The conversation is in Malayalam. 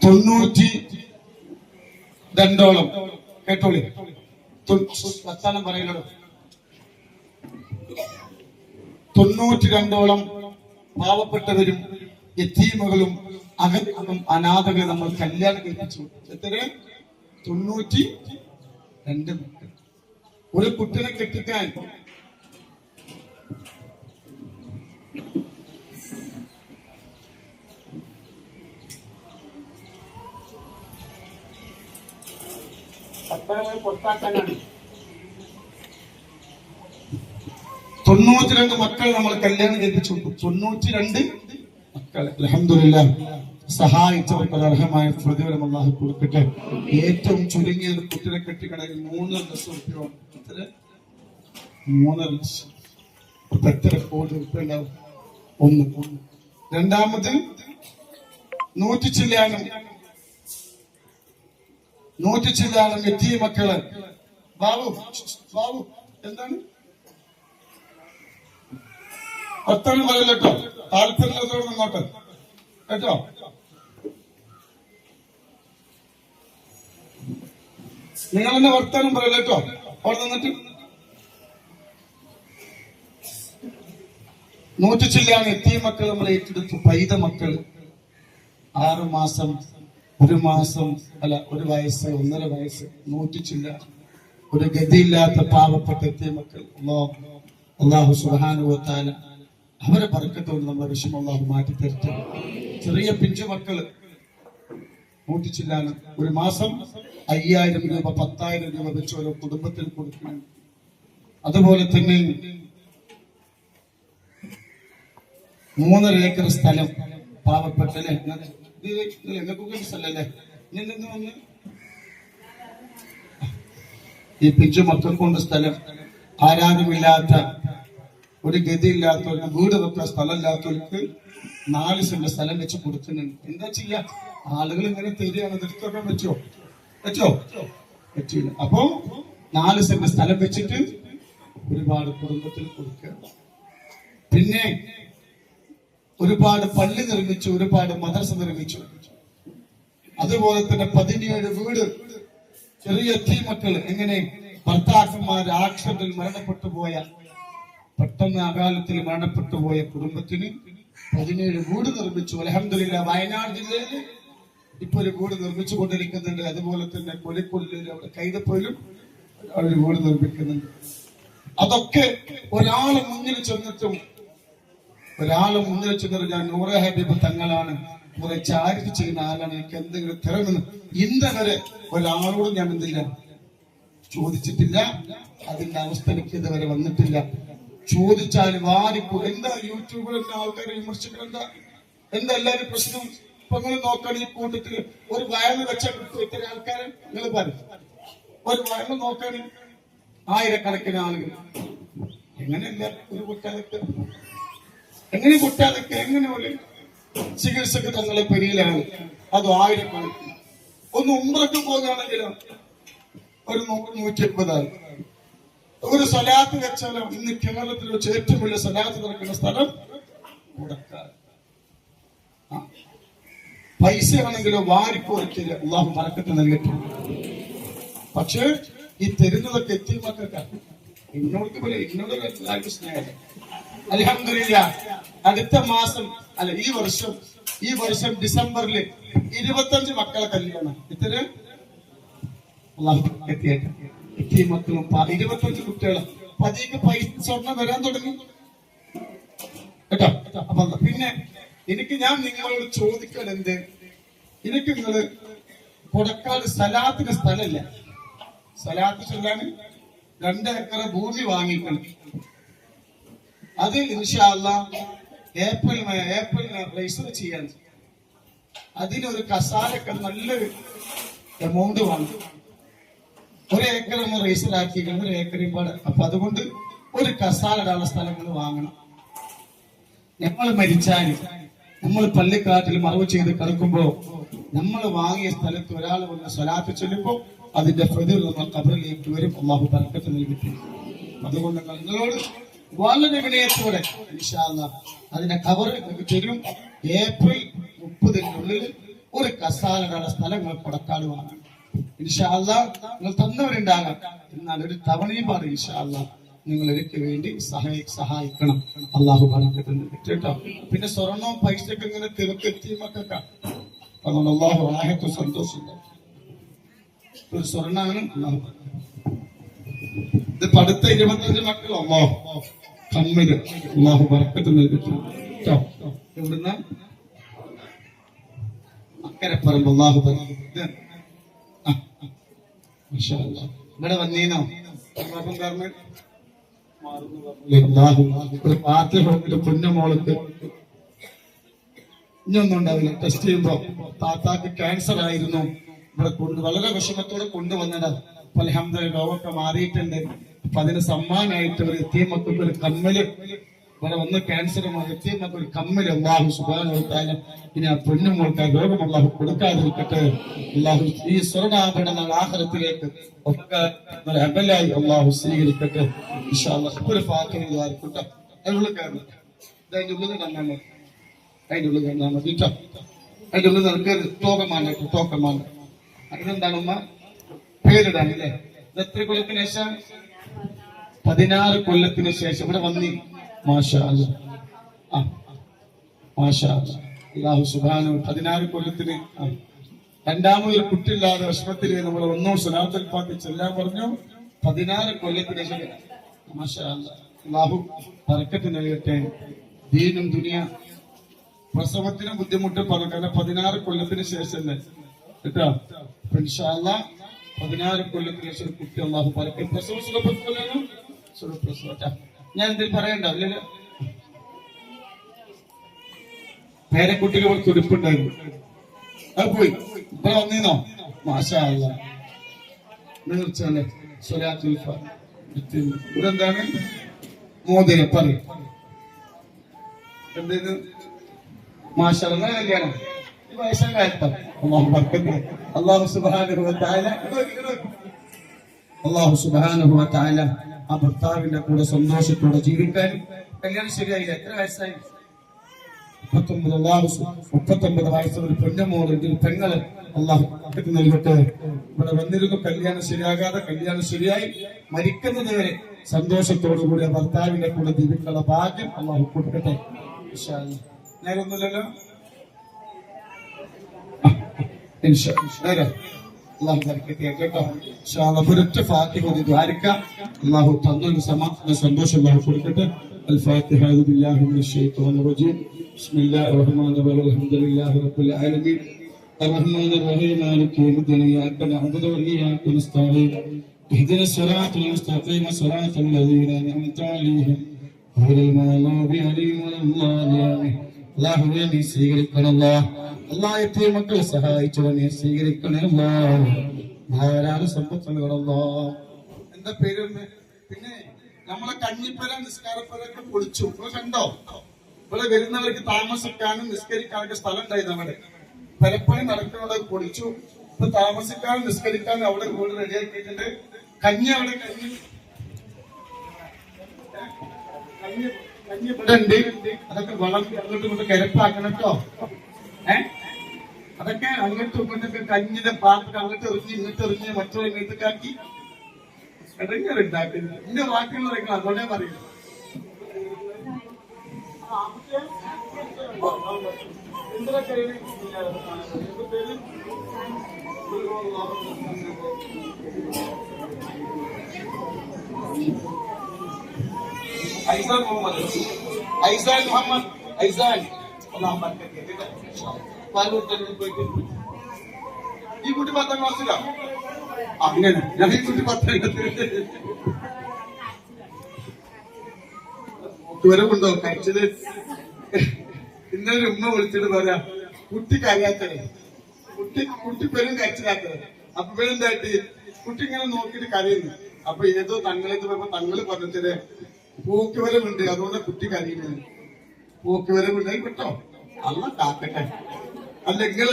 92 കേട്ടോളി, വർത്താനം പറയുന്നത് 92 പാവപ്പെട്ടവരും യതീമുകളും അകന്നും അനാഥകളും നമ്മൾ കല്യാണം കഴിപ്പിച്ചു. എത്ര? 92 മക്കൾ. ഒരു കുട്ടിനെ കെട്ടിക്കാൻ പുറത്താക്കാനാണ് 92 മക്കൾ നമ്മൾ കല്യാണം കഴിപ്പിച്ചു. 92 മക്കൾ. അൽഹംദുലില്ലാഹ് സഹായിച്ചവർക്ക് അർഹമായ പ്രതിഫലം അല്ലാഹു കൊടുക്കട്ടെ. ഏറ്റവും ചുരുങ്ങിയ ഒരു കുട്ടിനെ കെട്ടിക്കണമെങ്കിൽ 3 ലക്ഷം രൂപ. എത്ര? 3 ലക്ഷം. എത്ര കോടി രൂപ ഉണ്ടാവും? ഒന്ന്. രണ്ടാമത് 100 ചില്ലാനം എത്തിയ മക്കള്. ബാബു എന്താണ് വർത്തമാനം പറയല്ലോ, താല്പര്യത്തോടെ നിന്നോട്ടെ കേട്ടോ. നിങ്ങൾ തന്നെ വർത്തമാനം പറയല്ലോ അവിടെ നിന്നിട്ട്. 100 ചില്ലാനം എത്തിയ മക്കൾ നമ്മൾ ഏറ്റെടുത്തു. പൈത മക്കൾ 6 മാസം, 1 മാസം, അല്ല 1 വയസ്സ്, 1.5 വയസ്സ്, 100 ചില്ലാനം. ഒരു ഗതിയില്ലാത്ത പാവപ്പെട്ട എത്തിയ മക്കൾ. അല്ലാഹു സുബ്ഹാനഹു വ തആല അവരെ ബർക്കത്തോട് നമ്മളെ വിഷമം അല്ലാഹു മാറ്റി തരട്ടെ. ചെറിയ പിഞ്ചു മക്കള് 100 ചില്ലാനം. 1 മാസം 5000 രൂപ, 10,000 രൂപ വെച്ച് ഓരോ കുടുംബത്തിൽ കൊടുക്കണം. അതുപോലെ തന്നെ 3.5 ഏക്കർ സ്ഥലം പാവപ്പെട്ടല്ലേ. സ്ഥലല്ലേ ഈ പിഞ്ചു മക്കൾ കൊണ്ട് സ്ഥലം. ആരാരുമില്ലാത്ത, ഒരു ഗതിയില്ലാത്ത, ഒരു വീട് വെക്കാൻ സ്ഥലമില്ലാത്തവർക്ക് 4 സെന്റ് സ്ഥലം വെച്ച് കൊടുക്കുന്നുണ്ട്. എന്താ ചെയ്യാ? ആളുകൾ ഇങ്ങനെ തരികയാണ്. എടുത്തോക്കാൻ പറ്റുമോ? പറ്റില്ല. അപ്പോ 4 സെന്റ് സ്ഥലം വെച്ചിട്ട് ഒരുപാട് കുടുംബത്തിൽ കൊടുക്കുക. പിന്നെ ഒരുപാട് പള്ളി നിർമ്മിച്ചു, ഒരുപാട് മദ്രസ നിർമ്മിച്ചു. അതുപോലെ തന്നെ 17 വീട്. ചെറിയ മക്കൾ എങ്ങനെ ഭർത്താക്കന്മാർ ആക്സിഡന്റിൽ മരണപ്പെട്ടു പോയ, പെട്ടെന്ന് അകാലത്തിൽ മരണപ്പെട്ടു പോയ കുടുംബത്തിന് 17 വീട് നിർമ്മിച്ചു. അൽഹംദുലില്ലാഹ് വയനാട് ജില്ലയിൽ ഇപ്പൊ ഒരു വീട് നിർമ്മിച്ചു കൊണ്ടിരിക്കുന്നുണ്ട്. അതുപോലെ തന്നെ കോഴിക്കോടിലും അവിടെ കൈതപ്പോയിലും ഒരു വീട് നിർമ്മിക്കുന്നുണ്ട്. അതൊക്കെ ഒരാളെ മുന്നിൽ ചെന്നിട്ട് ഞാൻ നൂറെ ഹബീബ് തങ്ങളാണ്, കുറെ ചാരിറ്റി ചെയ്യുന്ന ആളാണ്, എനിക്ക് എന്തെങ്കിലും തരണമെന്ന് ഇന്ന് വരെ ഒരാളോടും ഞാൻ എന്തില്ല ചോദിച്ചിട്ടില്ല. അതിന്റെ അവസ്ഥ എനിക്ക് ഇതുവരെ വന്നിട്ടില്ല. ചോദിച്ചാൽ വാരിക്കൂ. എന്താ യൂട്യൂബിൽ ആൾക്കാരെ വിമർശിക്കണം? എന്താ എല്ലാവരും പ്രശ്നം? ഇപ്പൊ നിങ്ങൾ നോക്കണം, ഈ കൂട്ടത്തിൽ ഒരു വയറ് വെച്ചാൽ കിട്ടും ഇത്ര ആൾക്കാരെ. നിങ്ങൾ പറയും, ഒരു വയറ് നോക്കാൻ 1000കണക്കിന് ആളുകൾ. എങ്ങനെയല്ല ഒരു കുട്ടാതൊക്കെ, എങ്ങനെ കുട്ടാതൊക്കെ, എങ്ങനെ ഒരു ചികിത്സക്ക് തങ്ങളെ പെരിയിലാണ്. അത് 1000കണക്കിന്. ഒന്ന് ഉംറക്ക് പോകുകയാണെങ്കിലും ഒരു 100-180. ഒരു സലാത്ത് വെച്ചാലോ ഇന്ന് കേരളത്തിൽ വെച്ച് ഏറ്റവും വലിയ സലാത്ത് നടക്കുന്ന സ്ഥലം മുടക്കാർ. പൈസ ആണെങ്കിലോ വാരിക്കോരിക്കില്ല. അല്ലാഹു ബർക്കത്ത് നൽകട്ടെ. പക്ഷേ ഈ തരുന്നതൊക്കെ എത്തിയ മക്കൾക്കാണ്. എന്നോട് സ്നേഹം. അൽഹംദുലില്ലാഹ് അടുത്ത മാസം, അല്ല ഈ വർഷം ഡിസംബറിൽ 25 മക്കളെ കല്യാണം. ഇത്ര എത്തിയ മക്കളും 25 കുട്ടികളും. പതിയെ പൈസ സ്വർണ്ണം വരാൻ തുടങ്ങി കേട്ടോ. അപ്പൊ പിന്നെ ഞാൻ നിങ്ങളോട് ചോദിക്കാൻ എന്ത്, എനിക്ക് നിങ്ങള് കൊടക്കാട് സലാത്തിന് സ്ഥലമില്ല. സലാത്ത് ചൊല്ലാൻ 2 ഏക്കർ ഭൂമി വാങ്ങിക്കണം. അത് ഇൻഷാ അല്ലാഹ് ഏപ്രിലിന് രജിസ്റ്റർ ചെയ്യാൻ. അതിനൊരു കസാലൊക്കെ നല്ലൊരു എമൗണ്ട് വാങ്ങും. 1 ഏക്കർ ഒന്ന് രജിസ്റ്റർ ആക്കി 1 ഏക്കറും പാട്. അപ്പൊ അതുകൊണ്ട് ഒരു കസാല ഇടാനുള്ള സ്ഥലങ്ങൾ വാങ്ങണം. നമ്മൾ മരിച്ചാൽ, നമ്മൾ പള്ളിക്കാട്ടിൽ മറവ് ചെയ്ത് കിടക്കുമ്പോ നമ്മൾ വാങ്ങിയ സ്ഥലത്ത് ഒരാൾ വന്ന് സ്വലാത്ത് ചൊല്ലുമ്പോ അതിന്റെ പ്രതിഫലം നമ്മൾ ഖബറിലേക്ക് വരും. അല്ലാഹു ബർക്കത്ത് നൽകട്ടെ. അതുകൊണ്ട് നിങ്ങളോട് വളരെ വിനയത്തോടെ ഇൻഷാ അല്ലാഹ് അതിന്റെ ഖബർ നിങ്ങൾക്ക് തരും. ഏപ്രിൽ 30-നുള്ളിൽ ഒരു കസാലയുടെ സ്ഥലങ്ങൾ കൊടക്കാട് വാങ്ങാൻ. ഇൻഷാ അല്ലാഹ് നിങ്ങൾ തന്നവരുണ്ടാകാം, എന്നാൽ ഒരു തവണയും പാടും ഇൻഷാ അല്ലാഹ് നിങ്ങൾ എനിക്ക് വേണ്ടി സഹായിക്കണം. അള്ളാഹു പറഞ്ഞിട്ടുണ്ട് കേട്ടോ. പിന്നെ സ്വർണവും പൈസയൊക്കെ ഇങ്ങനെ തിരക്കെത്തി മക്കൾക്കാ, അതുകൊണ്ട് അള്ളാഹു ആഹത്ത് സന്തോഷം. ഒരു സ്വർണ്ണാണ് അള്ളാഹു. ഇത് പടുത്ത 25 മക്കൾ അള്ളാഹു കമ്മില് അള്ളാഹു ബർക്കത്ത് നൽകിയിട്ടുണ്ട് കേട്ടോ. ഇവിടുന്ന് അക്കരപ്പറമ്പ് അള്ളാഹു ഇവിടെ വന്നീനോ കാരണം ഒരു പാർട്ടി ഹോമിന്റെ പൊന്നുമോൾക്ക് ഇനിയൊന്നും ഉണ്ടാവില്ല. ടെസ്റ്റ് ചെയ്യുമ്പോ താത്താക്ക് ക്യാൻസർ ആയിരുന്നു, ഇവിടെ വളരെ വിഷമത്തോടെ കൊണ്ടുവന്നത്. അൽഹംദുലില്ലാഹ് രോഗമൊക്കെ മാറിയിട്ടുണ്ട്. അപ്പൊ അതിന് സമ്മാനമായിട്ട് ഒരു എത്തിയമക്കൾക്ക് ഒരു കമ്മല്, ഇവിടെ വന്ന് ക്യാൻസർ എത്തിയമക്കൾ ഒരു കമ്മല് അല്ലാഹു സുബ്ഹാനഹു വ തആല ഇനി ആ പൊന്നുമോൾക്ക് ആ രോഗം അല്ലാഹു കൊടുക്കാതിരിക്കട്ടെ. അല്ലാഹു ഈ സ്വർണ്ണാഭരണ ആഖിറത്തിലേക്ക് ഒക്കെ ഒരു അമലായി അല്ലാഹു സ്വീകരിക്കട്ടെ ഇൻഷാ അല്ലാഹ്. ഒരു ഫാത്തിഹ ആയിരിക്കട്ടെ. അതിനുള്ളിൽ കയറണം, അതിന്റെ ഉള്ളിൽ കണ്ടാൽ മതി, അതിന്റെ ഉള്ളിൽ കണ്ടാൽ മതി കേട്ടോ. അതിന്റെ ഉള്ളിൽ നമുക്ക് ടോക്കമാണ്. അതിനെന്താണ് ഉമ്മ പേരിടാൻ അല്ലേ? ഇത് എത്ര കൊല്ലത്തിന് ശേഷം? 16 കൊല്ലത്തിന് ശേഷം ഇവിടെ വന്നി. മാഷാ അല്ലാഹ്, മാഷാ അല്ലാഹ്. അല്ലാഹു സുബ്ഹാനഹു 16 കൊല്ലത്തിന് രണ്ടാമതൊരു കുട്ടിയില്ലാതെ വിഷമത്തില് നമ്മൾ ഒന്നോ സ്വലാത്തുൽ ഫാത്തിഹ ചെല്ലാൻ പറഞ്ഞു. 16 കൊല്ലത്തിന് ശേഷം മാഷാ അല്ലാഹ്. അല്ലാഹു ബർക്കത്ത് നൽകട്ടെ. ദീനും ദുനിയ പ്രസവത്തിന് ബുദ്ധിമുട്ട് പറഞ്ഞു, കാരണം 16 കൊല്ലത്തിന് ശേഷം കേട്ടോ. ഇൻഷാ അല്ലാഹ് 16 കൊല്ലത്തിന് ശേഷം കുട്ടി അല്ലാഹു ബർക്കത്ത്. പ്രസവ സുഖപ്രസവം ഞാൻ എന്തെങ്കിലും പറയണ്ടോ? ഇല്ലല്ലോ. പേരക്കുട്ടികൾ തുടിപ്പുണ്ടായിരുന്നു, അത് പോയി. ഇവിടെ വന്നീന്നോ? മാഷാ അല്ലാഹ്. നേർച്ചല്ലേ സ്വലാത്തുൽ ഫാത്തിഹ. ഇതെന്താണ്? മോദിനെ പറയും എന്തേന്ന്? മാഷാ അല്ലാഹ്. കല്യാണം ഈ വയസ്സാം കാലത്താണ്. അല്ലാഹു ബർക്കത്ത്. അല്ലാഹു സുബ്ഹാനഹു വ തആല ആ ഭർത്താവിന്റെ കൂടെ സന്തോഷത്തോടെ ജീവിക്കാൻ. കല്യാണം ശരിയായില്ല. എത്ര വയസ്സായി? 39 വയസ്സുള്ള ഒരു പൊന്നമോളെങ്കിൽ പെങ്ങള് അല്ലാഹു നൽകട്ടെ. ഇവിടെ വന്നിരുന്നു, കല്യാണം ശരിയാകാതെ കല്യാണം ശരിയായി മരിക്കുന്നത് വരെ സന്തോഷത്തോടുകൂടി ഭർത്താവിന്റെ കൂടെ ജീവിക്കാനുള്ള ഭാഗ്യം അല്ലാഹു കൊടുക്കട്ടെ ഇൻഷാ അല്ലാഹ്. നേരൊന്നുമില്ലല്ലോ. അള്ളാഹു ബർക്കത്ത് കേട്ടോ. ഒരൊറ്റ ഫാത്തിഹ ഓതി ദ്വാരിക്കാം. അള്ളാഹു തന്നൊരു സമാധാന സന്തോഷം അള്ളാഹു കൊടുക്കട്ടെ. الفاتحة أعوذ بالله من الشيطان الرجيم بسم الله الرحمن الرحيم الحمد لله رب العالمين الرحمن الرحيم مالك يوم الدين إياك نعبد وإياك نستعين اهدنا الصراط المستقيم صراط الذين أنعمت عليهم غير المغضوب عليهم ولا الضالين. അല്ലാഹുവേ നീ സ്വീകരിക്കണം അല്ലാഹ്. എത്തിയ മക്കളെ സഹായിച്ചവ നീ സ്വീകരിക്കണേ അല്ലാഹ്. ധാരാളം സമ്പത്ത് നൽകണം അല്ലാഹ്. എന്താ പേര്? പിന്നെ നമ്മളെ കഞ്ഞിപ്പര നിസ്കാരപ്പരൊക്കെ പൊളിച്ചു. കണ്ടോ? ഇവിടെ വരുന്നവർക്ക് താമസിക്കാനും നിസ്കരിക്കാനൊക്കെ സ്ഥലം ഉണ്ടായിരുന്നു. അവിടെ പരപ്പണി നടക്കുന്നത് പൊളിച്ചു. ഇപ്പൊ താമസിക്കാനും നിസ്കരിക്കാനും അവിടെ വീട് റെഡിയാക്കിയിട്ടുണ്ട്. കഞ്ഞി അവിടെ കഞ്ഞി ഇവിടെ ഉണ്ട്. അതൊക്കെ വളർത്തി അങ്ങോട്ടും ഇങ്ങോട്ട് കിരപ്പാക്കണം കേട്ടോ. അതൊക്കെ അങ്ങോട്ടും ഇങ്ങോട്ടൊക്കെ കഞ്ഞിന്റെ പാത്രം അങ്ങോട്ട് എറിഞ്ഞ് ഇങ്ങോട്ട് എറിഞ്ഞ് മറ്റുള്ള ഇങ്ങോട്ടേക്കാക്കി ഇടങ്ങറുണ്ടാക്കുന്നത്. എന്റെ വാക്കുകൾ പറയുന്നത് അതോടെ പറയുന്നു. ഐസാൻ മുഹമ്മദ് അല്ലാഹു ബർക്കത്ത് ചെയ്യട്ടെ. ഈ കുട്ടി 10ാം ക്ലാസ്സിലാ. അങ്ങനെ ഞാൻ ഈ കുട്ടി 10ാം വരവുണ്ടോ? കഴിച്ചത് ഇന്നൊരു ഉമ്മ വിളിച്ചിട്ട് പറയാ കുട്ടി കരയാത്തത്, കുട്ടി പെരും കരച്ചിലാത്തത്. അപ്പൊ പെരുന്തായിട്ട് കുട്ടി ഇങ്ങനെ നോക്കിയിട്ട് കരയുന്നു. അപ്പൊ ഏതോ തങ്ങളേക്ക് പോയപ്പോ തങ്ങള് പറഞ്ഞിട്ട് പോക്കുവരവുണ്ട്, അതുകൊണ്ട് കുട്ടി കരയുന്നത്. പോക്കുവരവുണ്ടായി കേട്ടോ. അല്ല കാക്കട്ടെ. അല്ല ഇങ്ങനെ